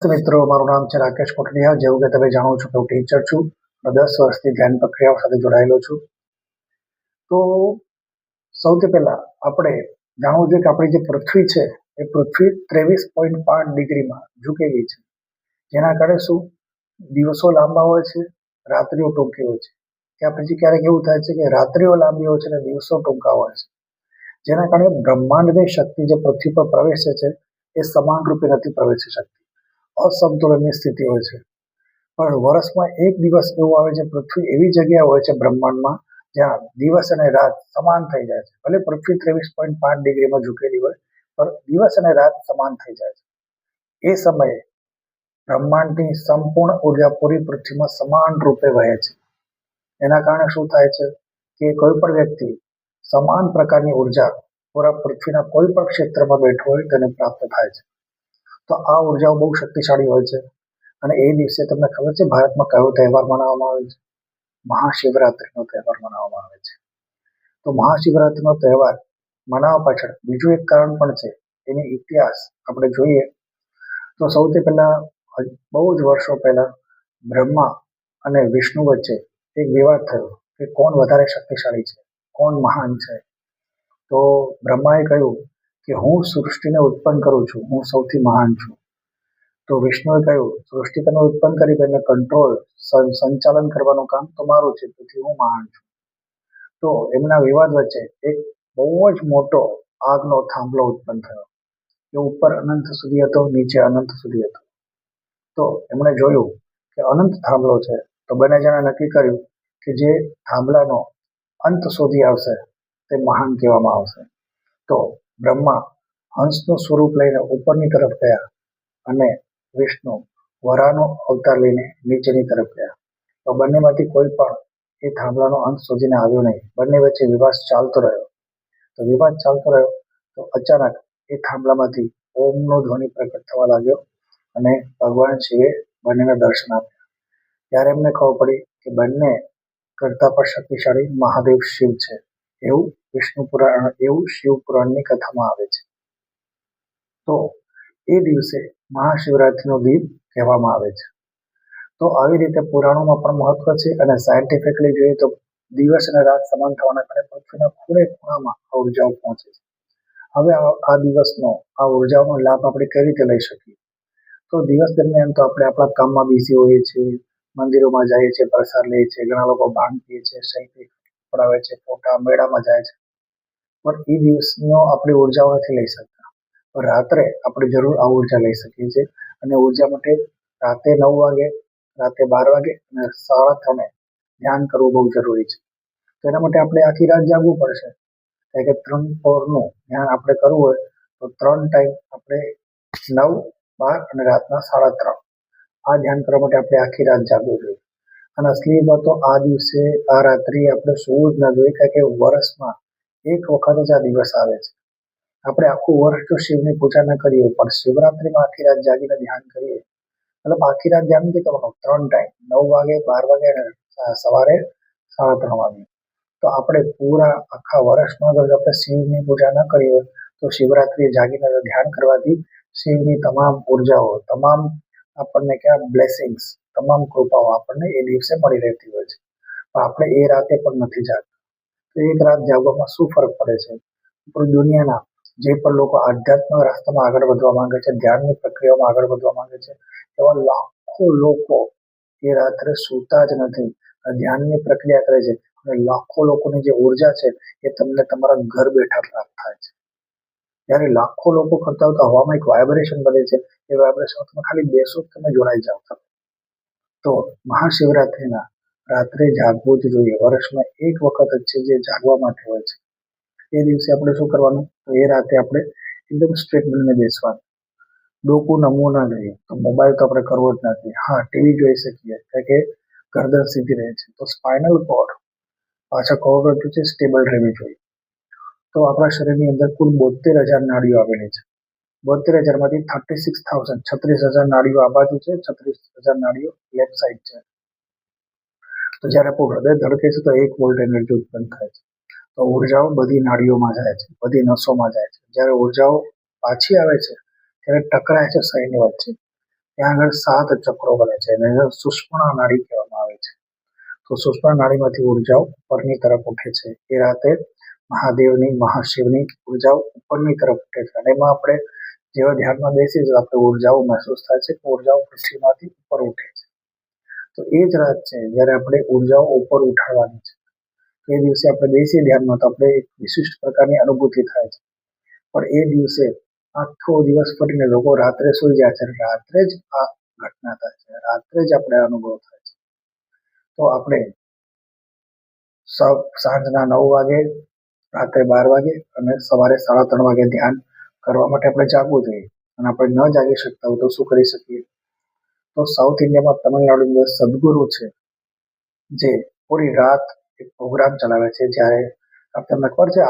મિત્રો, મારું નામ છે રાકેશ કોટડિયા. જેવું કે તમે જાણો છો કે હું ટીચર છું. 10 વર્ષથી ધ્યાન પ્રક્રિયાઓ સાથે જોડાયેલો છું. તો સૌથી પહેલા આપણે જાણવું જોઈએ કે આપણી જે પૃથ્વી છે એ પૃથ્વી 23.5 ડિગ્રીમાં ઝૂકેલી છે, જેના કારણે શું દિવસો લાંબા હોય છે, રાત્રિઓ ટૂંકી હોય છે. કે પછી ક્યારેક એવું થાય છે કે રાત્રિઓ લાંબી હોય છે અને દિવસો ટૂંકા હોય છે, જેના કારણે બ્રહ્માંડની શક્તિ જે પૃથ્વી પર પ્રવેશે છે એ સમાન રૂપે નથી પ્રવેશી શકતી. અસંતુલનની સ્થિતિ હોય છે. પણ વર્ષમાં એક દિવસ એવો આવે છે, પૃથ્વી એવી જગ્યા હોય છે બ્રહ્માંડમાં જ્યાં દિવસ અને રાત સમાન થઈ જાય છે. ભલે પૃથ્વી 23.5 ડિગ્રીમાં ઝૂકેલી હોય, પણ દિવસ અને રાત સમાન થઈ જાય છે. એ સમયે બ્રહ્માંડની સંપૂર્ણ ઉર્જા પૂરી પૃથ્વીમાં સમાન રૂપે વહે છે. એના કારણે શું થાય છે કે કોઈ પણ વ્યક્તિ સમાન પ્રકારની ઉર્જા પૂરા પૃથ્વીના કોઈ પણ ક્ષેત્રમાં બેઠો હોય તેને પ્રાપ્ત થાય છે. તો આ ઉર્જાઓ બહુ શક્તિશાળી હોય છે. અને એ દિવસે તમને ખબર છે ભારતમાં કયો તહેવાર મનાવવામાં આવે છે? મહાશિવરાત્રિનો તહેવાર મનાવવામાં આવે છે. તો મહાશિવરાત્રિનો તહેવાર મનાવવા પાછળ બીજું એક કારણ પણ છે. એની ઇતિહાસ આપણે જોઈએ તો સૌથી પહેલા બહુ જ વર્ષો પહેલા બ્રહ્મા અને વિષ્ણુ વચ્ચે એક વિવાદ થયો કે કોણ વધારે શક્તિશાળી છે, કોણ મહાન છે. તો બ્રહ્માએ કહ્યું કે હું સૃષ્ટિને ઉત્પન્ન કરું છું, હું સૌથી મહાન છું. તો વિષ્ણુએ કહ્યું સૃષ્ટિ તમે ઉત્પન્ન કરી તેને કંટ્રોલ સંચાલન કરવાનું કામ તો મારું છે, તેથી હું મહાન છું. તો એમના વિવાદ વચ્ચે એક બહુ જ મોટો આગનો થાંભલો ઉત્પન્ન થયો. એ ઉપર અનંત સુધી હતો, નીચે અનંત સુધી હતો. તો એમણે જોયું કે અનંત થાંભલો છે, તો બંને જણા નક્કી કર્યું કે જે થાંભલાનો અંત સુધી આવશે તે મહાન કહેવામાં આવશે. તો બ્રહ્મા હંસનું સ્વરૂપ લઈને ઉપરની તરફ ગયા અને વિષ્ણુ વરાહનો અવતાર લઈને નીચેની તરફ ગયા. તો બંનેમાંથી કોઈ પણ એ થાંભલાનો અંત સુધીને આવ્યો નહીં. બંને વચ્ચે વિવાદ ચાલતો રહ્યો. તો વિવાદ ચાલતો રહ્યો તો અચાનક એ થાંભલામાંથી ઓમનો ધ્વનિ પ્રગટ થવા લાગ્યો અને ભગવાન શિવે બંનેને દર્શન આપ્યા. ત્યારે એમને ખબર પડી કે બંને કરતા પણ શક્તિશાળી મહાદેવ શિવ છે. એવું એવું શિવ પુરાણની કથામાં આવે છે. તો એ દિવસે મહાશિવરાત્રિનો દિવસ કહેવામાં આવે છે. તો આવી રીતે પુરાણોમાં પણ મહત્વ છે અને સાયન્ટિફિકલી જોઈએ તો દિવસ અને રાત સમાન થવાના કારણે પૃથ્વીના ખૂણે ખૂણામાં આ ઉર્જાઓ પહોંચે છે. હવે આ દિવસનો આ ઉર્જાઓનો લાભ આપણે કઈ રીતે લઈ શકીએ? તો દિવસ દરમિયાન તો આપણે આપણા કામમાં બિઝી હોઈએ છીએ, મંદિરોમાં જઈએ છીએ, પ્રસાદ લઈએ છીએ, ઘણા લોકો ભાંગ પીએ છે, સાહિત્ય પડાવે છે, ફોટા મેળામાં જાય છે. પણ એ દિવસનો આપણે ઉર્જાઓ નથી લઈ શકતા. પણ રાત્રે આપણે જરૂર આ ઉર્જા લઈ શકીએ છીએ. અને ઉર્જા માટે રાતે 9 વાગે, રાતે 12 વાગે અને 3:30 ધ્યાન કરવું બહુ જરૂરી છે. તો એના માટે આપણે આખી રાત જાગવું પડશે. કારણ કે 3 પહોરનું ધ્યાન આપણે કરવું હોય તો 3 ટાઈમ આપણે 9, 12 અને રાતના 3:30 આ ધ્યાન કરવા માટે આપણે આખી રાત જાગવું જોઈએ. અને અસલીમાં તો આ દિવસે આ રાત્રિ આપણે સૂવું જ ન જોઈએ, કારણ કે વર્ષમાં એક વખત જ આ દિવસ આવે છે. આપણે આખું વર્ષ જો શિવની પૂજા ન કરીએ પણ શિવરાત્રિમાં આખી રાત જાગીને ધ્યાન કરીએ, મતલબ આખી રાત ધ્યાન નથી કરવાનું, 3 ટાઈમ 9 વાગે, 12 વાગે અને સવારે 3:30 વાગે. તો આપણે પૂરા આખા વર્ષમાં જો આપણે શિવની પૂજા ન કરી હોય તો શિવરાત્રિએ જાગીને ધ્યાન કરવાથી શિવની તમામ ઉર્જાઓ, તમામ આપણને ક્યાં બ્લેસિંગ્સ, તમામ કૃપાઓ આપણને એ દિવસે મળી રહેતી હોય છે. પણ આપણે એ રાતે પણ નથી જાગતા. તો એક રાત જાગવામાં શું ફરક પડે છે? પૂરી દુનિયાના જે પણ લોકો આધ્યાત્મ રસ્તામાં આગળ વધવા માંગે છે, ધ્યાનની પ્રક્રિયામાં આગળ વધવા માંગે છે, એવા લાખો લોકો એ રાત્રે સૂતા જ નથી, ધ્યાનની પ્રક્રિયા કરે છે. અને લાખો લોકોની જે ઉર્જા છે એ તમને તમારા ઘર બેઠા પ્રાપ્ત થાય છે. જ્યારે લાખો લોકો કરતા હોય તો હવામાં એક વાઇબ્રેશન બને છે. એ વાઇબ્રેશન તમે ખાલી બેસો તમે જોડાઈ જાઓ. તો મહાશિવરાત્રિના રાત્રે જાગવું જ જોઈએ. વર્ષમાં એક વખત જ છે જે જાગવા માટે હોય છે. એ દિવસે આપણે શું કરવાનું? તો એ રાતે આપણે એકદમ સ્ટ્રેટ બનીને બેસવાનું, ડોકું નમવું ના જોઈએ. તો મોબાઈલ તો આપણે કરવો જ નથી. હા, ટીવી જોઈ શકીએ, કારણ કે ગરદન સીધી રહે છે. તો સ્પાઇનલ કોર્ડ, પાછા કોર્ડ છે, સ્ટેબલ રહેવી જોઈએ. તો આપણા શરીરની અંદર કુલ 72,000 નાડીઓ આવેલી છે. 72,000માંથી 36,000, 36,000 નાડીઓ આ બાજુ છે, 36,000 નાડીઓ લેફ્ટ સાઈડ છે. તો જ્યારે આપણું હૃદય ધડકે છે તો 1 વોલ્ટ એનર્જી ઉત્પન્ન થાય છે. તો ઉર્જાઓ બધી નાડીઓમાં જાય છે, બધી નસોમાં જાય છે. જ્યારે ઉર્જાઓ પાછી આવે છે ત્યારે ટકરાય છે શરીરની વચ્ચે. ત્યાં આગળ 7 ચક્રો બને છે અને સુષુમ્ના નાડી કહેવામાં આવે છે. તો સુષુમ્ના નાડીમાંથી ઉર્જાઓ ઉપરની તરફ ઉઠે છે. એ રાતે મહાદેવની મહાશિવની ઉર્જાઓ ઉપરની તરફ ઉઠે છે અને એમાં આપણે જેવા ધ્યાનમાં બેસીએ તો આપણે ઉર્જાઓ મહેસૂસ થાય છે કે ઉર્જાઓ પૃથ્વીમાંથી ઉપર ઉઠે છે. તો એ જ રાત છે જ્યારે આપણે ઉર્જાઓ ઉપર ઉઠાડવાની છે. એ દિવસે આપણે બેસીએ ધ્યાનમાં તો આપણે એક વિશિષ્ટ પ્રકારની અનુભૂતિ થાય છે. પણ એ દિવસે આખો દિવસ ફરીને લોકો રાત્રે સુઈ જાય છે. રાત્રે જ આ ઘટના થાય છે, રાત્રે જ આપણે અનુભવ થાય છે. તો આપણે સાંજના 9 વાગે, રાત્રે 12 વાગે અને સવારે 3:30 વાગે ધ્યાન કરવા માટે આપણે જાગવું જોઈએ. અને આપણે ન જાગી શકતા હોય તો શું કરી શકીએ? તો સાઉથ ઇન્ડિયામાં તમિલનાડુની અંદર સદગુરુ છે, જે પૂરી રાત એક પ્રોગ્રામ ચલાવે છે. જ્યારે તમને ખબર છે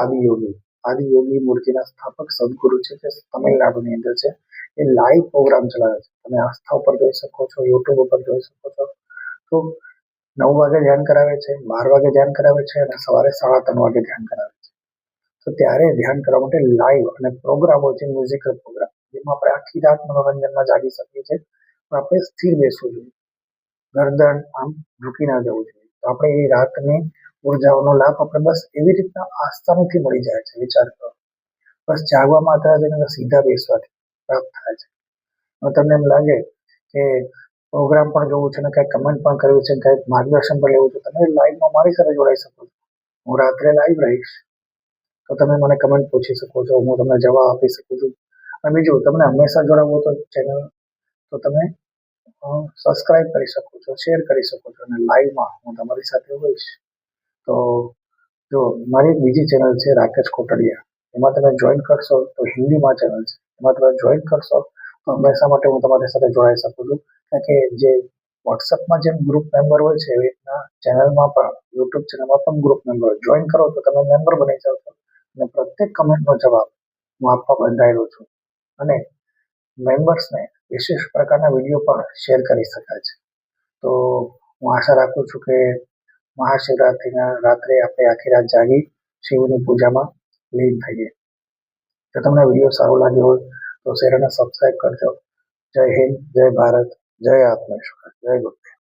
આદિયોગી મૂર્તિના સ્થાપક સદગુરુ છે, જે તમિલનાડુની અંદર છે. એ લાઈવ પ્રોગ્રામ ચલાવે છે. તમે આસ્થા ઉપર જોઈ શકો છો, યુટ્યુબ ઉપર જોઈ શકો છો. તો 9 વાગે ધ્યાન કરાવે છે, 12 વાગે ધ્યાન કરાવે છે અને સવારે 3:30 વાગે ધ્યાન કરાવે છે. તો ત્યારે ધ્યાન કરવા માટે લાઈવ અને પ્રોગ્રામ હોય છે, મ્યુઝિકલ પ્રોગ્રામ, જેમાં આપણે આખી રાત મનોરંજનમાં જાગી શકીએ છીએ. પણ આપણે સ્થિર બેસવું જોઈએ, ગરદન આમ ઝૂકી ના જવું જોઈએ. તો આપણે એ રાતની ઉર્જાઓનો લાભ આપણે બસ એવી રીતના આસ્થાથી મળી જાય છે. વિચાર કરો, બસ જાગવા માત્ર સીધા બેસવાથી પ્રાપ્ત થાય છે. હવે તમને એમ લાગે કે પ્રોગ્રામ પણ જોવું છે ને કંઈક કમેન્ટ પણ કરવી છે, કંઈક માર્ગદર્શન પણ લેવું છે, તમે લાઈવમાં મારી સાથે જોડાઈ શકો છો. હું રાત્રે લાઈવ રહીશ, તો તમે મને કમેન્ટ પૂછી શકો છો, હું તમને જવાબ આપી શકું છું. અને બીજું, તમને હંમેશા જોડાવવું તો ચેનલ તો તમે સબસ્ક્રાઇબ કરી શકો છો, શેર કરી શકો છો અને લાઈવમાં હું તમારી સાથે હોઈશ. તો જો મારી એક બીજી ચેનલ છે રાકેશ કોટડિયા, એમાં તમે જોઈન કરશો તો હિન્દીમાં ચેનલ છે, એમાં તમે જોઈન કરશો તો હંમેશા માટે હું તમારી સાથે જોડાઈ શકું છું. કારણ કે જે વોટ્સઅપમાં જેમ ગ્રુપ મેમ્બર હોય છે એવી રીતના ચેનલમાં પણ, યુટ્યુબ ચેનલમાં પણ ગ્રુપ મેમ્બર જોઈન કરો તો તમે મેમ્બર બની જાઓ છો અને પ્રત્યેક કમેન્ટનો જવાબ હું આપવા બંધાયેલો છું. અને મેમ્બર્સને વિશેષ પ્રકારના વિડીયો પણ શેર કરી શકાય છે. તો હું આશા રાખું છું કે મહાશિવરાત્રિના રાત્રે આપણે આખી રાત જાગી શિવની પૂજામાં લીન થઈએ. જો તમને વિડીયો સારો લાગ્યો હોય તો શેર અને સબસ્ક્રાઇબ કરજો. જય હિન્દ, જય ભારત, જય આત્મેશ્વર, જય ગુરુ.